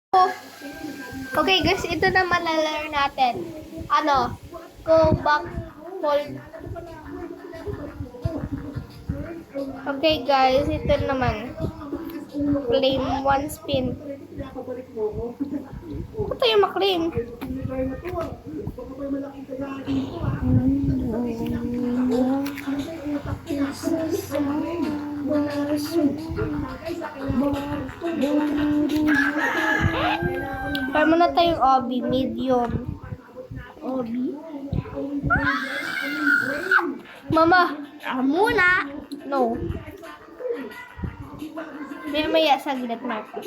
Okay guys, ito na malalaro natin. Go back, hold. Okay guys, ito naman. Claim one spin. Ano tayo maklaim? Try muna tayong obi, medium. Obi? Mama! Muna! No. Maya sa gilid, Marcos.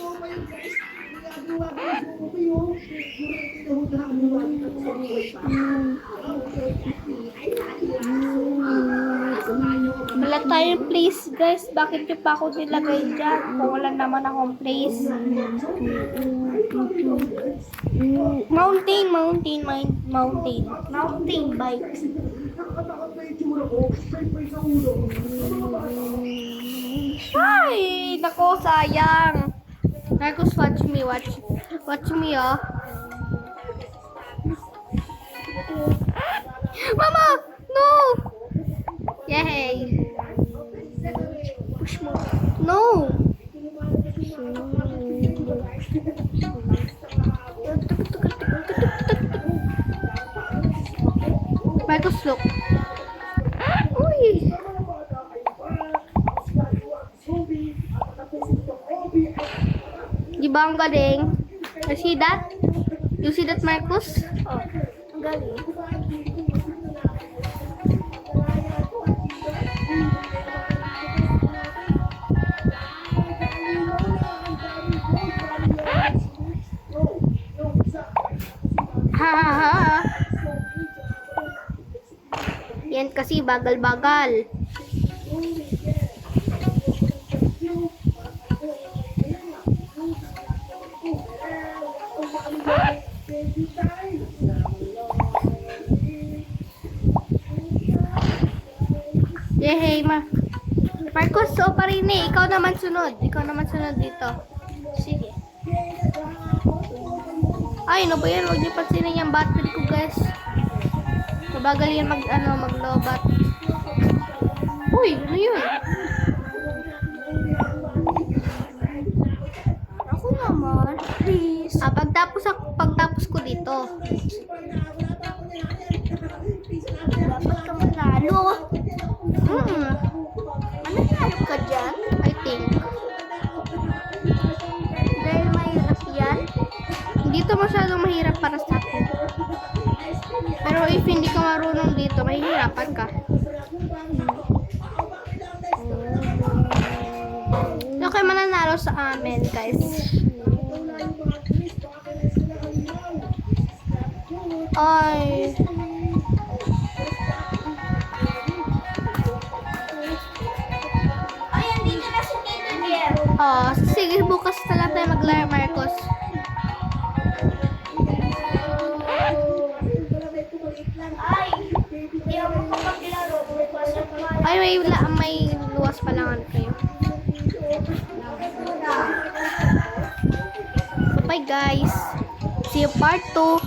Wala tayong place, guys. Bakit yung pa ako nilagay dyan? Kung wala naman akong place. Mountain bike. Ay, nako, sayang. Marcos, watch me, oh. Mama, no. Yay. Push mo. No. Marcos, look. Uy. Di ba ang galing? You see that? You see that, Marcos? Oh, ang galing. Ha. Yan kasi bagal-bagal. Yehey, Marcos, so pa rin eh. Ikaw naman sunod dito. Sige. Ay, ano ba yan? Huwag niyo pansinin yung battery ko, guys. Mabagal yan mag-lobat. Uy, ano yun? Ako naman, please. Pagtapos ko dito. Dapat ka manalo. Manalo ka dyan? I think. Dahil mahirap yan. Hindi to masyadong mahirap para sa akin. Pero if hindi ka marunong dito, mahihirapan ka. Okay, mananalo sa amin, guys. Ay. Ay, andito na si Tito Diel. Oh, sige, bukas na lang tayo maglaro, Marcos. Ay, may luwas pa lang kayo. Bye guys. See you part 2.